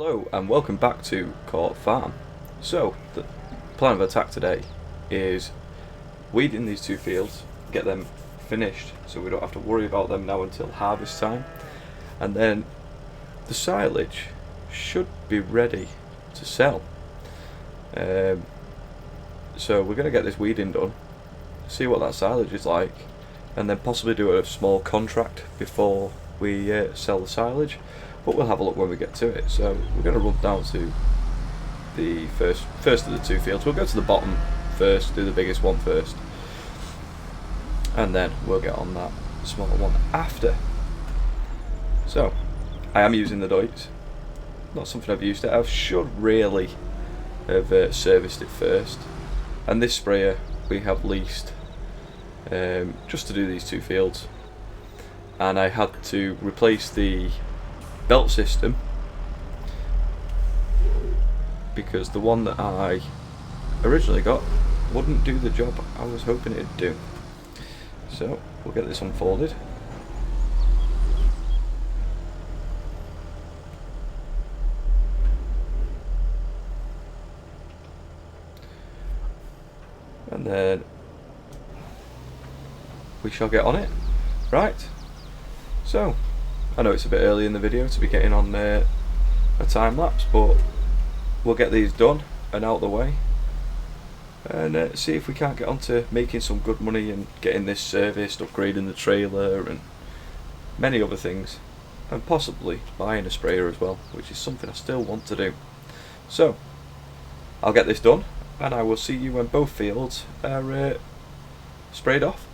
Hello and welcome back to Court Farm. So, the plan of attack today is weeding these two fields, get them finished so we don't have to worry about them now until harvest time, and then the silage should be ready to sell. So we're going to get this weeding done, see what that silage is like, and then possibly do a small contract before we sell the silage, but we'll have a look when we get to it. So we're going to run down to the first of the two fields. We'll go to the bottom first, do the biggest one first, and then we'll get on that smaller one after. So I am using the Litres, not something I've used it. I should really have serviced it first, and this sprayer we have leased just to do these two fields, and I had to replace the belt system because the one that I originally got wouldn't do the job I was hoping it'd do. So we'll get this unfolded. And then we shall get on it. Right, so I know it's a bit early in the video to be getting on a time lapse, but we'll get these done and out of the way and see if we can't get on to making some good money and getting this serviced, upgrading the trailer and many other things, and possibly buying a sprayer as well, which is something I still want to do. So I'll get this done and I will see you when both fields are sprayed off.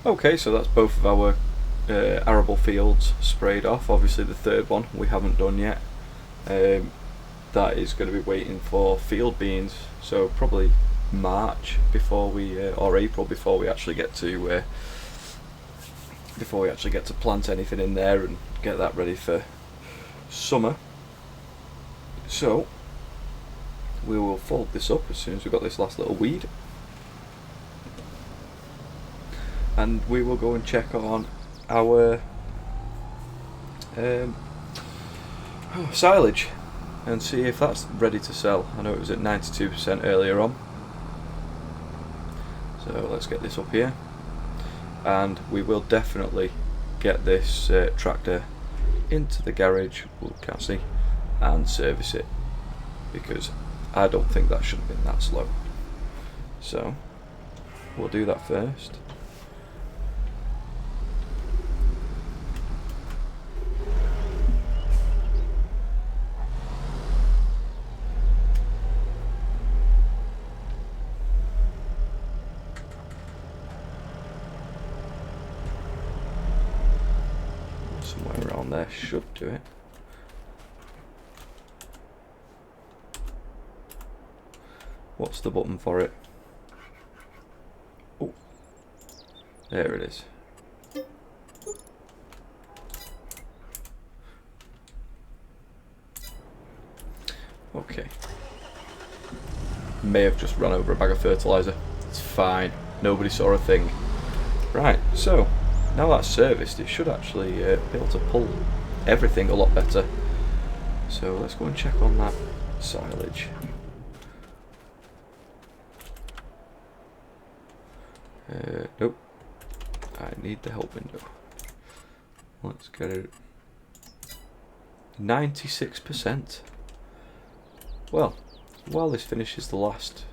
Okay, so that's both of our arable fields sprayed off. Obviously the third one we haven't done yet. That is going to be waiting for field beans, so probably March before we or April before we actually get to plant anything in there and get that ready for summer. So we will fold this up as soon as we've got this last little weed, and we will go and check on our silage and see if that's ready to sell. I know it was at 92% earlier on, so let's get this up here. and we will definitely get this tractor into the garage, can't see, and service it, because I don't think that should have been that slow. So we'll do that first. Somewhere around there should do it. What's the button for it? Oh, there it is. Okay. May have just run over a bag of fertilizer. It's fine. Nobody saw a thing. Right, so now that's serviced, it should actually be able to pull everything a lot better. So let's go and check on that silage. Nope. I need the help window. Let's get it. 96%. Well, while this finishes the last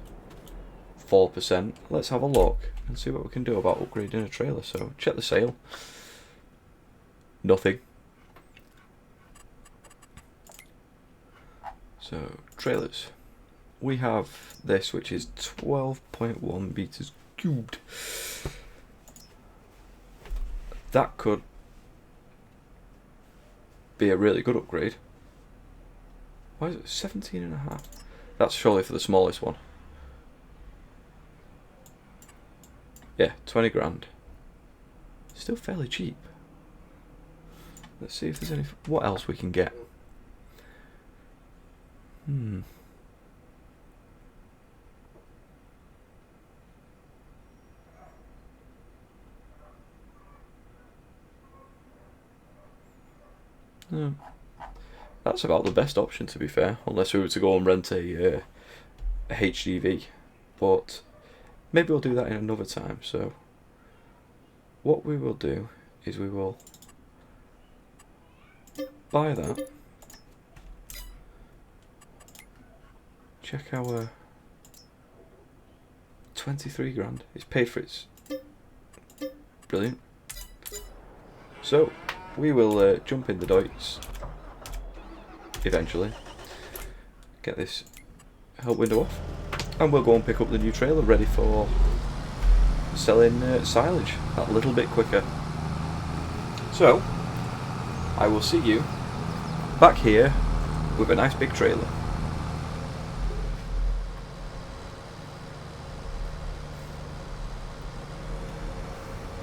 4%, let's have a look and see what we can do about upgrading a trailer. So check the sale. Nothing. So trailers. We have this, which is 12.1 meters cubed. That could be a really good upgrade. Why is it 17.5? That's surely for the smallest one. Yeah, 20 grand. Still fairly cheap. Let's see if there's any. What else we can get? No. That's about the best option, to be fair, unless we were to go and rent a HGV. But maybe we'll do that in another time. So what we will do is we will buy that. Check our 23 grand. It's paid for its. Brilliant. So we will jump in the Deutz eventually. Get this help window off, and we'll go and pick up the new trailer ready for selling silage that little bit quicker. So I will see you back here with a nice big trailer.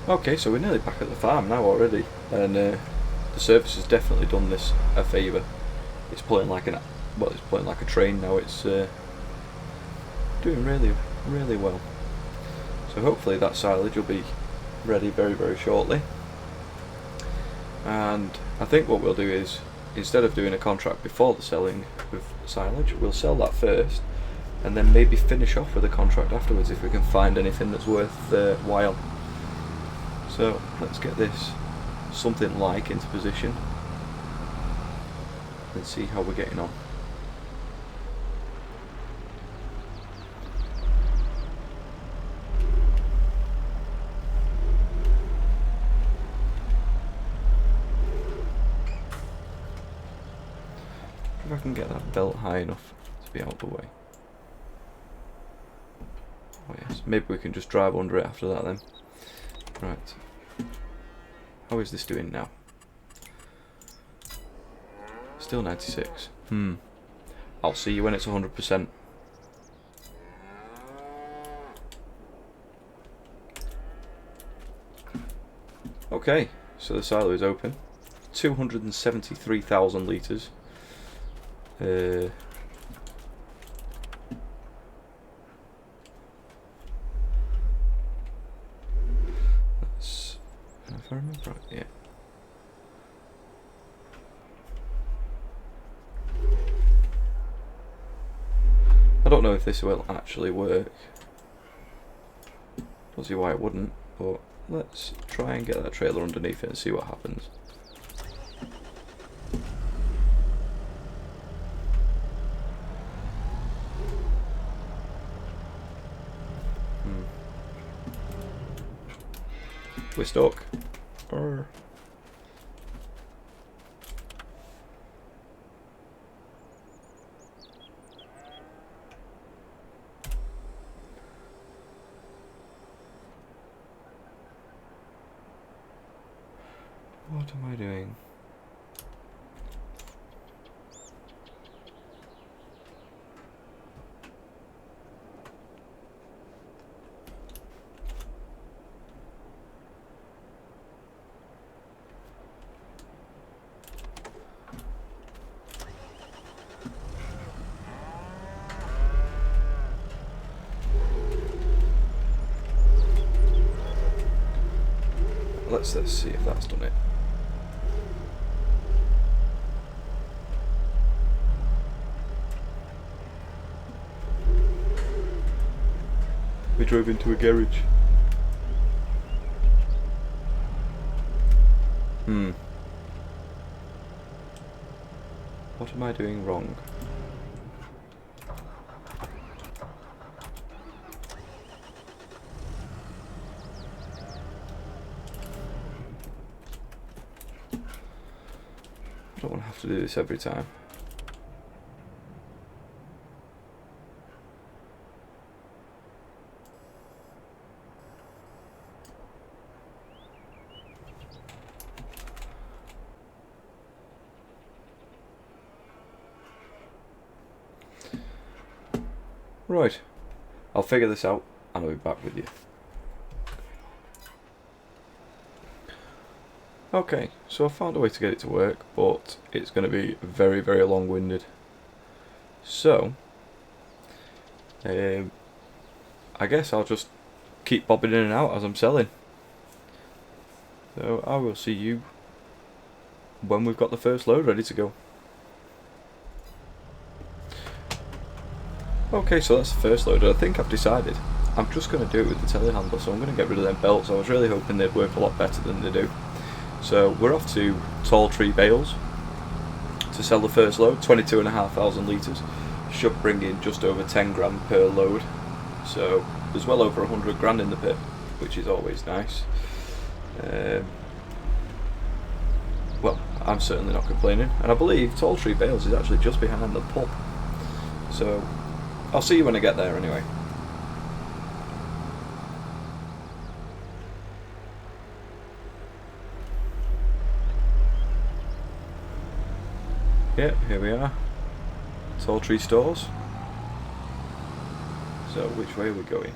Okay, so we're nearly back at the farm now already, and the service has definitely done this a favour. It's pulling like it's pulling like a train now. It's doing really well. So hopefully that silage will be ready very shortly. And I think what we'll do is, instead of doing a contract before the selling with silage, we'll sell that first, and then maybe finish off with a contract afterwards if we can find anything that's worth while. So let's get this something like into position and see how we're getting on. If I can get that belt high enough to be out of the way. Oh yes, maybe we can just drive under it after that then. Right. How is this doing now? Still 96. I'll see you when it's 100%. Okay, so the silo is open. 273,000 litres. That's, if I remember right, yeah. I don't know if this will actually work. Don't see why it wouldn't, but let's try and get that trailer underneath it and see what happens. We're stuck. Arr. What am I doing? Let's see if that's done it. We drove into a garage. What am I doing wrong? I don't want to have to do this every time. Right, I'll figure this out and I'll be back with you. Okay, so I found a way to get it to work, but it's going to be very, very long-winded. So, I guess I'll just keep bobbing in and out as I'm selling. So I will see you when we've got the first load ready to go. Okay, so that's the first load. I think I've decided I'm just going to do it with the telehandler, so I'm going to get rid of them belts. I was really hoping they'd work a lot better than they do. So we're off to Tall Tree Bales to sell the first load, 22,500 litres. Should bring in just over 10 grand per load. So there's well over 100 grand in the pit, which is always nice. Well, I'm certainly not complaining. And I believe Tall Tree Bales is actually just behind the pub. So I'll see you when I get there anyway. Yep, here we are. Tall Tree Stores. So which way are we going?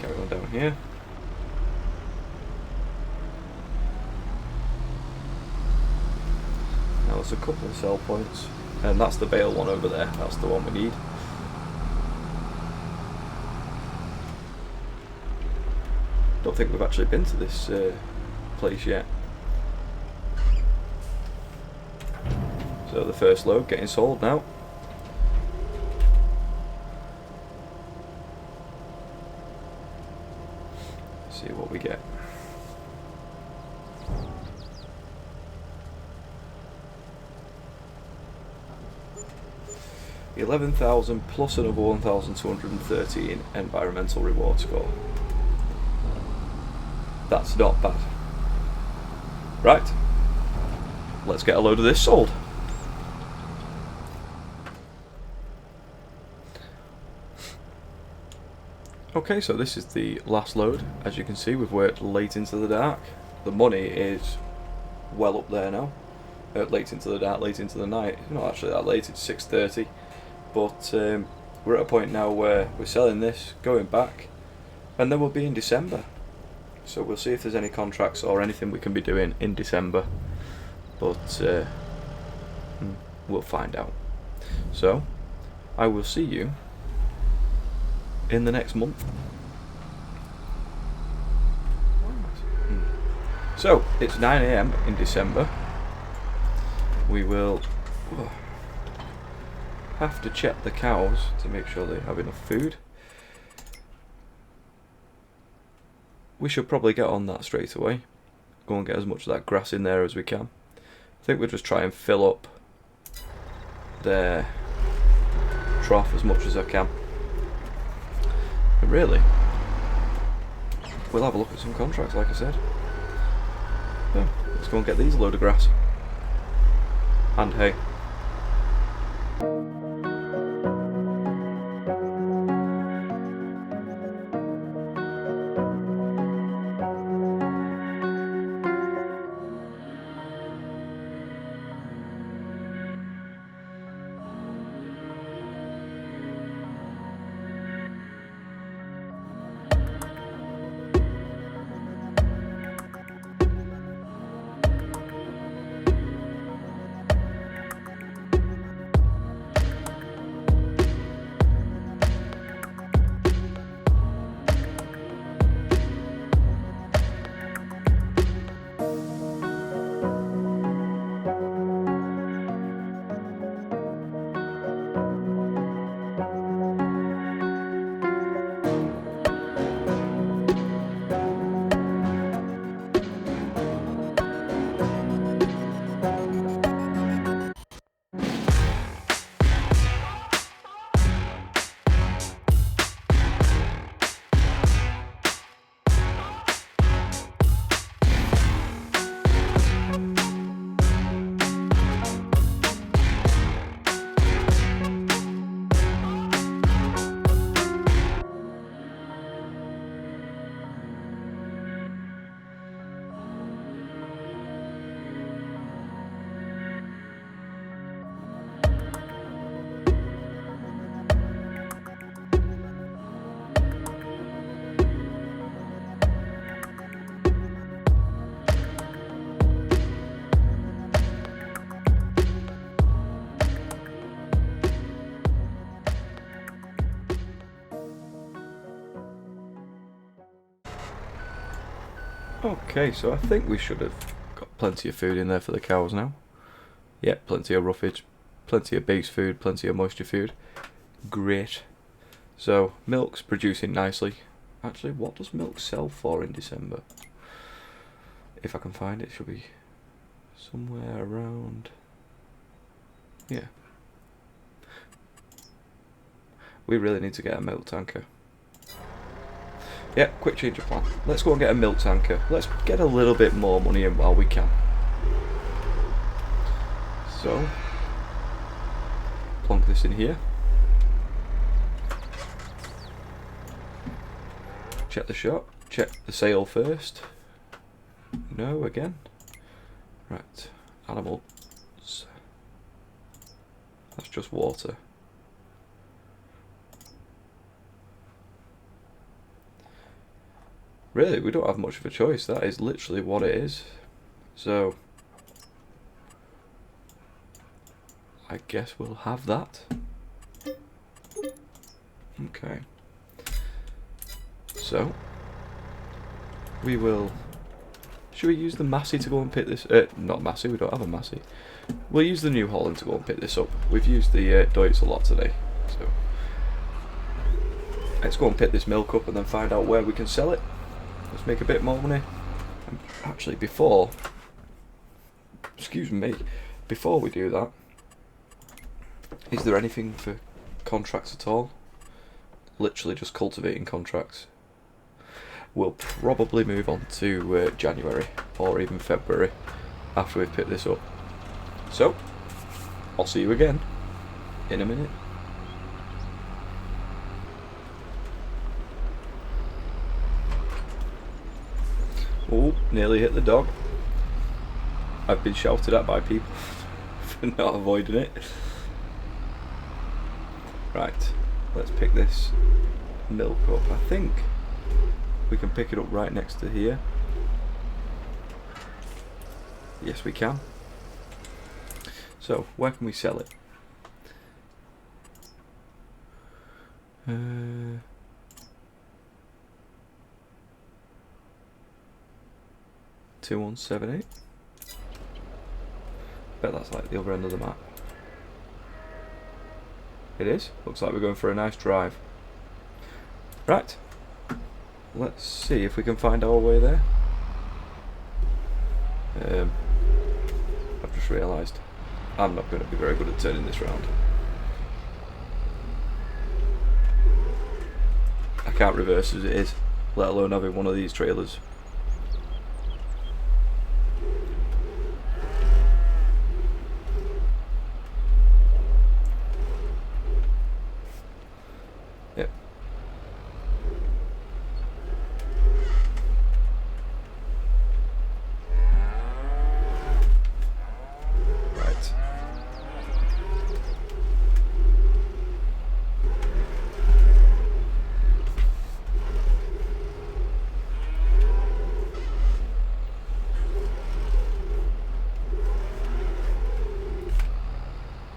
Carry on down here. Now there's a couple of sell points, and that's the bale one over there. That's the one we need. Don't think we've actually been to this place yet. So the first load getting sold now. See what we get. $11,000 plus another 1,213 environmental reward score. That's not bad. Right, let's get a load of this sold. Okay, so this is the last load. As you can see, we've worked late into the dark. The money is well up there now. Late into the dark, late into the night. It's not actually that late, it's 6:30. But we're at a point now where we're selling this, going back, and then we'll be in December. So we'll see if there's any contracts or anything we can be doing in December, but we'll find out. So I will see you in the next month. So it's 9 AM in December. We will have to check the cows to make sure they have enough food. We should probably get on that straight away. Go and get as much of that grass in there as we can. I think we'll just try and fill up their trough as much as I can. And really, we'll have a look at some contracts, like I said. Yeah, let's go and get these a load of grass. And hay. Okay, so I think we should have got plenty of food in there for the cows now. Yep, plenty of roughage, plenty of base food, plenty of moisture food. Great. So, milk's producing nicely. Actually, what does milk sell for in December? If I can find it, it should be somewhere around... Yeah. We really need to get a milk tanker. Yeah, quick change of plan. Let's go and get a milk tanker. Let's get a little bit more money in while we can. So, plonk this in here. Check the shop. Check the sale first. No, again. Right, animals. That's just water. Really, we don't have much of a choice. That is literally what it is. So, I guess we'll have that. Okay. So, we will... Should we use the Massey to go and pick this... not Massey, we don't have a Massey. We'll use the New Holland to go and pick this up. We've used the Deutz a lot today. So, let's go and pick this milk up and then find out where we can sell it. Let's make a bit more money. And actually, before we do that, is there anything for contracts at all? Literally just cultivating contracts. We'll probably move on to January or even February after we've picked this up. So, I'll see you again in a minute. Oh, nearly hit the dog. I've been shouted at by people for not avoiding it. Right, let's pick this milk up. I think we can pick it up right next to here. Yes, we can. So, where can we sell it? 2178. Bet that's like the other end of the map. It is. Looks like we're going for a nice drive. Right. Let's see if we can find our way there. I've just realised I'm not going to be very good at turning this round. I can't reverse as it is, let alone having one of these trailers. Yep. Right.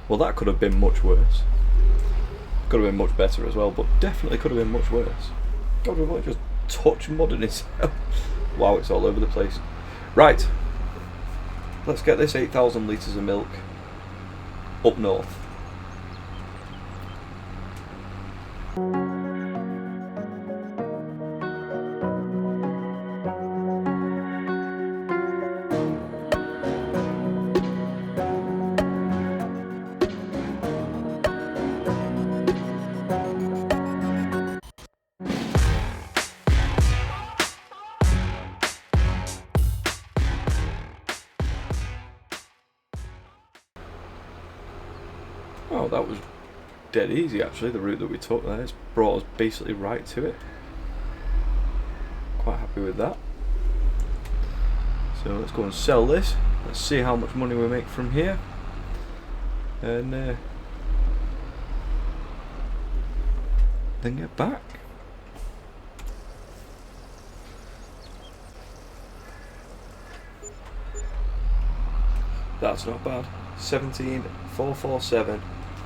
Well, that could have been much worse. Could have been much better as well, but definitely could have been much worse. God, we've only just touched mud in itself. Wow, it's all over the place. Right. Let's get this 8,000 litres of milk up north. Oh, that was dead easy actually, the route that we took there. It's brought us basically right to it. Quite happy with that. So let's go and sell this. Let's see how much money we make from here. And then get back. That's not bad. 17,447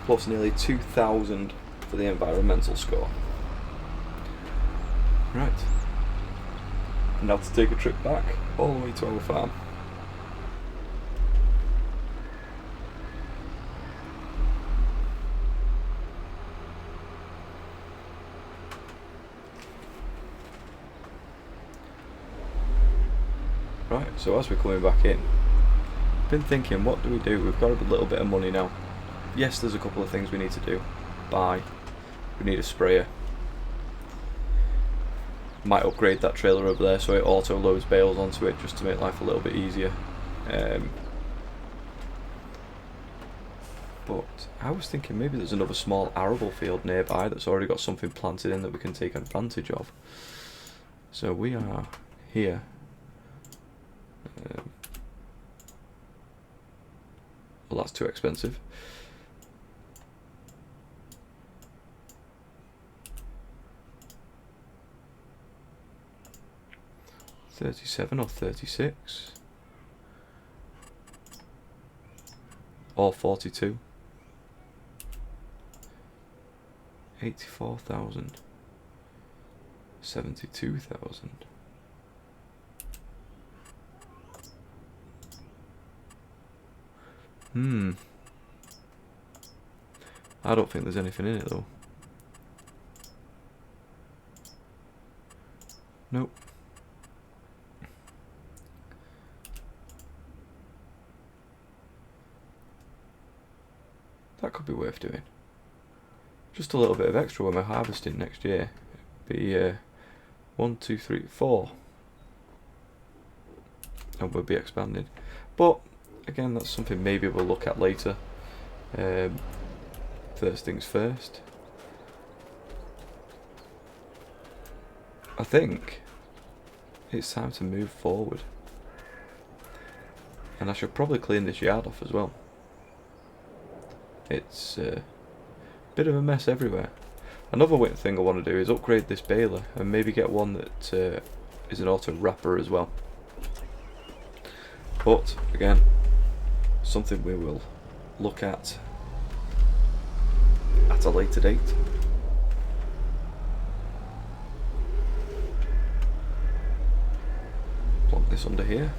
plus nearly 2,000 for the environmental score. Right. Now to take a trip back all the way to our farm. Right, so as we're coming back in, been thinking, what do we do? We've got a little bit of money now. Yes, there's a couple of things we need to do. Buy. We need a sprayer. Might upgrade that trailer over there so it auto loads bales onto it just to make life a little bit easier. But I was thinking maybe there's another small arable field nearby that's already got something planted in that we can take advantage of. So we are here. Well, that's too expensive. $37 or $36 or $42. 84,000. 72,000. I don't think there's anything in it though. Nope. That could be worth doing. Just a little bit of extra when we're harvesting next year. Be 1, 2, 3, 4. And we'll be expanding. But again, that's something maybe we'll look at later. First things first. I think it's time to move forward. And I should probably clean this yard off as well. It's a bit of a mess everywhere. Another thing I want to do is upgrade this baler and maybe get one that is an auto wrapper as well. But again, something we will look at a later date. Plonk this under here.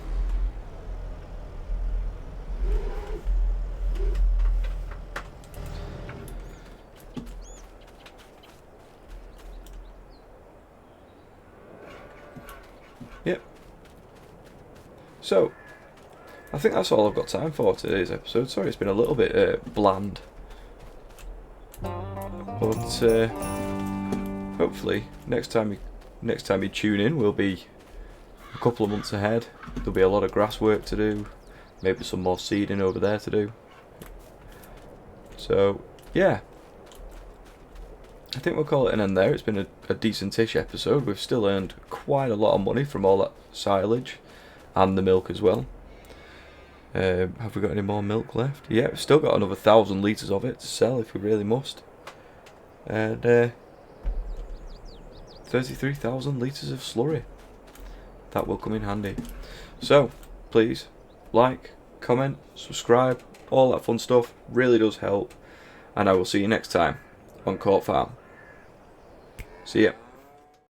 So, I think that's all I've got time for today's episode. Sorry, it's been a little bit bland. But hopefully, next time you tune in, we'll be a couple of months ahead. There'll be a lot of grass work to do. Maybe some more seeding over there to do. So, yeah. I think we'll call it an end there. It's been a decent-ish episode. We've still earned quite a lot of money from all that silage and the milk as well. Have we got any more milk left? Yeah, we've still got another 1,000 litres of it to sell if we really must. And 33,000 litres of slurry. That will come in handy. So, please, like, comment, subscribe, all that fun stuff. Really does help. And I will see you next time on Court Farm. See ya.